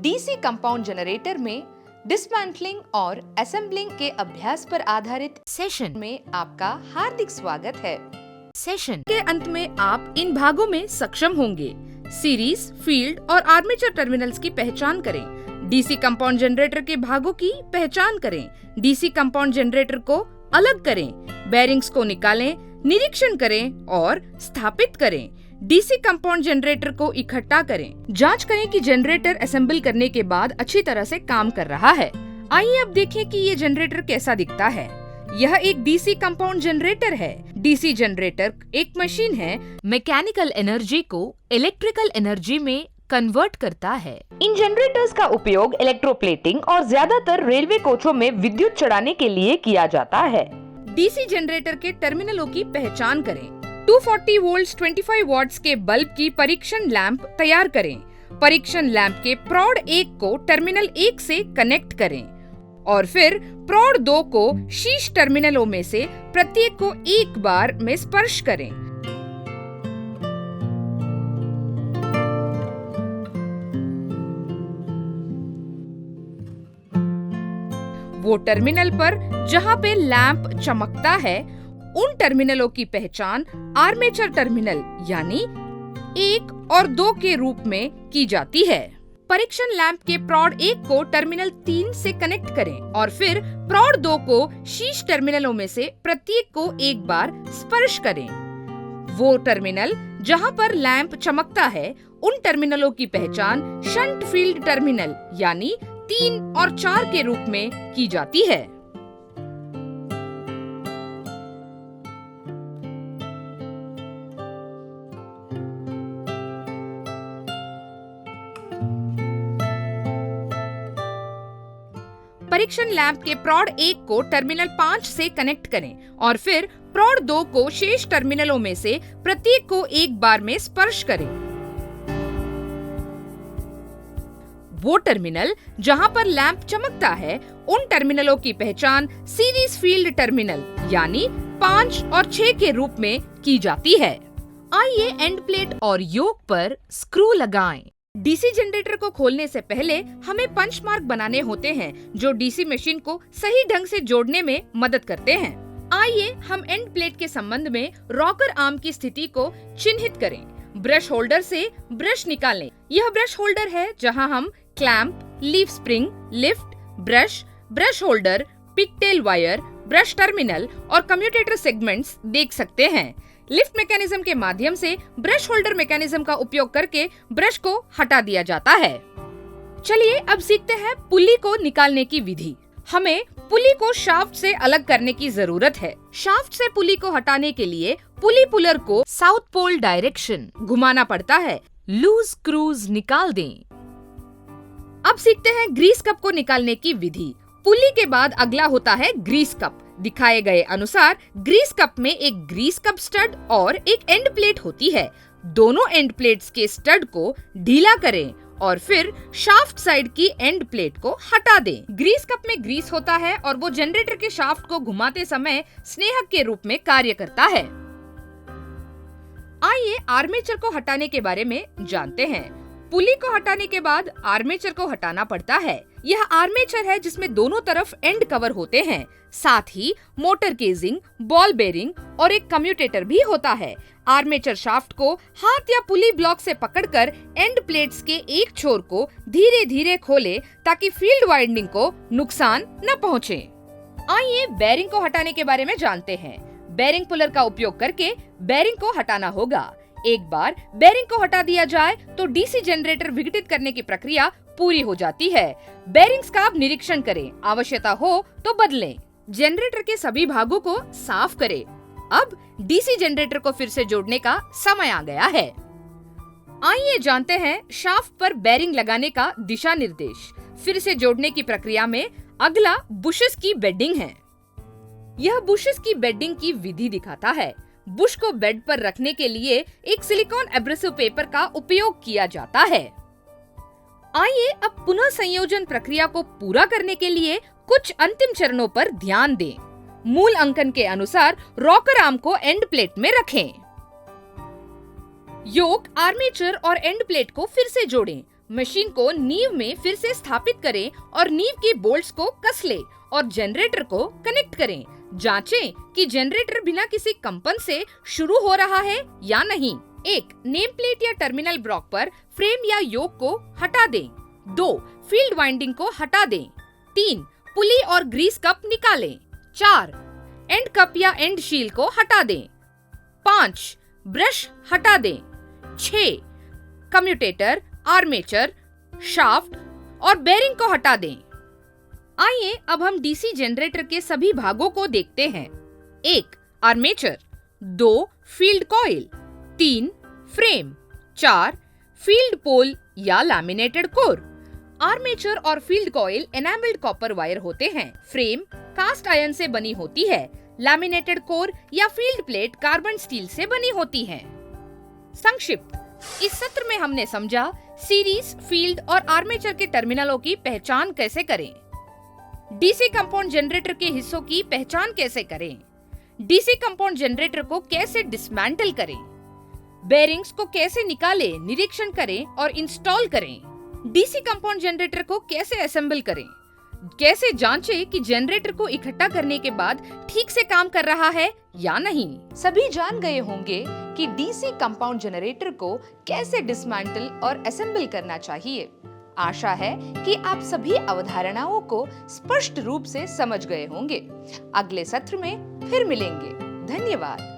DC compound generator में dismantling और assembling के अभ्यास पर आधारित सेशन में आपका हार्दिक स्वागत है। सेशन के अंत में आप इन भागों में सक्षम होंगे। सीरीज, फील्ड और आर्मेचर टर्मिनल्स की पहचान करें। डीसी कंपाउंड जनरेटर के भागों की पहचान करें। डीसी कंपाउंड जनरेटर को अलग करें। बेरिंग्स को निकालें, निरीक्षण करें और स्थापित करें। डीसी कंपाउंड जनरेटर को इकट्ठा करें। जांच करें कि जनरेटर असेंबल करने के बाद अच्छी तरह से काम कर रहा है। आइए अब देखें कि ये जनरेटर कैसा दिखता है। यह एक डीसी कंपाउंड जनरेटर है। डीसी जनरेटर एक मशीन है, मैकेनिकल एनर्जी को इलेक्ट्रिकल एनर्जी में कन्वर्ट करता है। इन जनरेटर्स का उपयोग इलेक्ट्रोप्लेटिंग और ज्यादातर रेलवे कोचों में विद्युत चढ़ाने के लिए किया जाता है। डीसी जनरेटर के टर्मिनलों की पहचान करें। 240 वोल्ट्स 25 वॉट्स के बल्ब की परीक्षण लैंप तैयार करें। परीक्षण लैंप के प्रॉड 1 को टर्मिनल 1 से कनेक्ट करें और फिर प्रॉड 2 को शीर्ष टर्मिनलों में से प्रत्येक को एक बार में स्पर्श करें। वो टर्मिनल पर जहां पे लैंप चमकता है, उन टर्मिनलों की पहचान आर्मेचर टर्मिनल यानी 1 और 2 के रूप में की जाती है। परीक्षण लैंप के प्रॉड 1 को टर्मिनल 3 से कनेक्ट करें और फिर प्रॉड 2 को शीर्ष टर्मिनलों में से प्रत्येक को एक बार स्पर्श करें। वो टर्मिनल जहां पर लैंप चमकता है, उन टर्मिनलों की पहचान शंट फील्ड टर्मिनल यानी 3 और 4 के रूप में की जाती है। परीक्षण लैंप के प्रॉड 1 को टर्मिनल 5 से कनेक्ट करें और फिर प्रॉड 2 को शेष टर्मिनलों में से प्रत्येक को एक बार में स्पर्श करें। वो टर्मिनल जहां पर लैंप चमकता है, उन टर्मिनलों की पहचान सीरीज फील्ड टर्मिनल यानी 5 और 6 के रूप में की जाती है। आइए एंड प्लेट और योक पर स्क्रू लगाएं। डीसी जनरेटर को खोलने से पहले हमें पंच मार्क बनाने होते हैं जो डीसी मशीन को सही ढंग से जोड़ने में मदद करते हैं। आइए हम एंड प्लेट के संबंध में रॉकर आर्म की स्थिति को चिन्हित करें। ब्रश होल्डर से ब्रश निकालें। यह ब्रश होल्डर है जहां हम clamp, leaf spring, lift, brush holder, pigtail wire, brush terminal और कम्यूटेटर सेगमेंट्स देख सकते हैं। लिफ्ट मैकेनिज्म के माध्यम से ब्रश होल्डर मैकेनिज्म का उपयोग करके ब्रश को हटा दिया जाता है। चलिए अब सीखते हैं पुली को निकालने की विधि। हमें पुली को शाफ्ट से अलग करने की जरूरत है। शाफ्ट से पुली को हटाने के लिए पुली पुलर को साउथ पोल डायरेक्शन घुमाना पड़ता है। लूज स्क्रूज निकाल दें। अब सीखते हैं ग्रीस कप को निकालने की विधि। पुली के बाद अगला होता है ग्रीस कप। दिखाए गए अनुसार ग्रीस कप में एक ग्रीस कप स्टड और एक एंड प्लेट होती है। दोनों एंड प्लेट्स के स्टड को ढीला करें और फिर शाफ्ट साइड की एंड प्लेट को हटा दें। ग्रीस कप में ग्रीस होता है और वो जनरेटर के शाफ्ट को घुमाते समय स्नेहक के रूप में कार्य करता है। आइए आर्मेचर को हटाने के बारे में जानते हैं। पुली को हटाने के बाद आर्मेचर को हटाना पड़ता है। यह आर्मेचर है जिसमें दोनों तरफ एंड कवर होते हैं। साथ ही मोटर केजिंग, बॉल बेरिंग और एक कम्यूटेटर भी होता है। आर्मेचर शाफ्ट को हाथ या पुली ब्लॉक से पकड़कर एंड प्लेट्स के एक छोर को धीरे धीरे खोले ताकि फील्ड वाइंडिंग को नुकसान न पहुंचे। आइए बेरिंग को हटाने के बारे में जानते हैं। बेरिंग पुलर का उपयोग करके बेरिंग को हटाना होगा। एक बार बेरिंग को हटा दिया जाए तो डीसी जनरेटर विघटित करने की प्रक्रिया पूरी हो जाती है। बेरिंग्स का आप निरीक्षण करें, आवश्यकता हो तो बदलें। जनरेटर के सभी भागों को साफ करें। अब डीसी जनरेटर को फिर से जोड़ने का समय आ गया है। आइए जानते हैं शाफ्ट पर बेरिंग लगाने का दिशा निर्देश। फिर से जोड़ने की प्रक्रिया में अगला बुशेस की बेडिंग है। यह बुशेस की बेडिंग की विधि दिखाता है। बुश को बेड पर रखने के लिए एक सिलिकॉन एब्रेसिव पेपर का उपयोग किया जाता है। आइए अब पुनः संयोजन प्रक्रिया को पूरा करने के लिए कुछ अंतिम चरणों पर ध्यान दें। मूल अंकन के अनुसार रॉकर आर्म को एंड प्लेट में रखें। योक, आर्मेचर और एंड प्लेट को फिर से जोड़ें। मशीन को नींव में फिर से स्थापित करें और नींव की बोल्ट्स को कस ले और जनरेटर को कनेक्ट करें। जांचें कि जनरेटर बिना किसी कंपन से शुरू हो रहा है या नहीं। 1. नेम प्लेट या टर्मिनल ब्लॉक पर फ्रेम या योक को हटा दें। 2. फील्ड वाइंडिंग को हटा दें। 3. पुली और ग्रीस कप निकालें। 4. एंड कप या एंड शील को हटा दें। 5. ब्रश हटा दें। 6. कम्यूटेटर, आर्मेचर, शाफ्ट और बेरिंग को हटा दें। आइए अब हम डीसी जनरेटर के सभी भागों को देखते हैं। 1. Armature. 2. Field coil. 3. Frame. 4. Field pole या लैमिनेटेड कोर। आर्मेचर और field coil enamelled copper wire होते हैं। फ्रेम कास्ट आयरन से बनी होती है। लैमिनेटेड कोर या फील्ड प्लेट कार्बन स्टील से बनी होती है। संक्षिप्त, इस सत्र में हमने समझा सीरीज, फील्ड और आर्मेचर के टर्मिनलों की पहचान कैसे करें, डीसी कंपाउंड जनरेटर के हिस्सों की पहचान कैसे करें, डीसी कंपाउंड जनरेटर को कैसे डिसमेंटल करें, बेरिंग्स को कैसे निकालें, निरीक्षण करें और इंस्टॉल करें, डीसी कंपाउंड जनरेटर को कैसे असेंबल करें, कैसे जांचें कि जनरेटर को इकट्ठा करने के बाद ठीक से काम कर रहा है या नहीं। सभी जान गए होंगे कि डीसी कंपाउंड जनरेटर को कैसे डिसमेंटल और असेंबल करना चाहिए। आशा है कि आप सभी अवधारणाओं को स्पष्ट रूप से समझ गए होंगे। अगले सत्र में फिर मिलेंगे। धन्यवाद।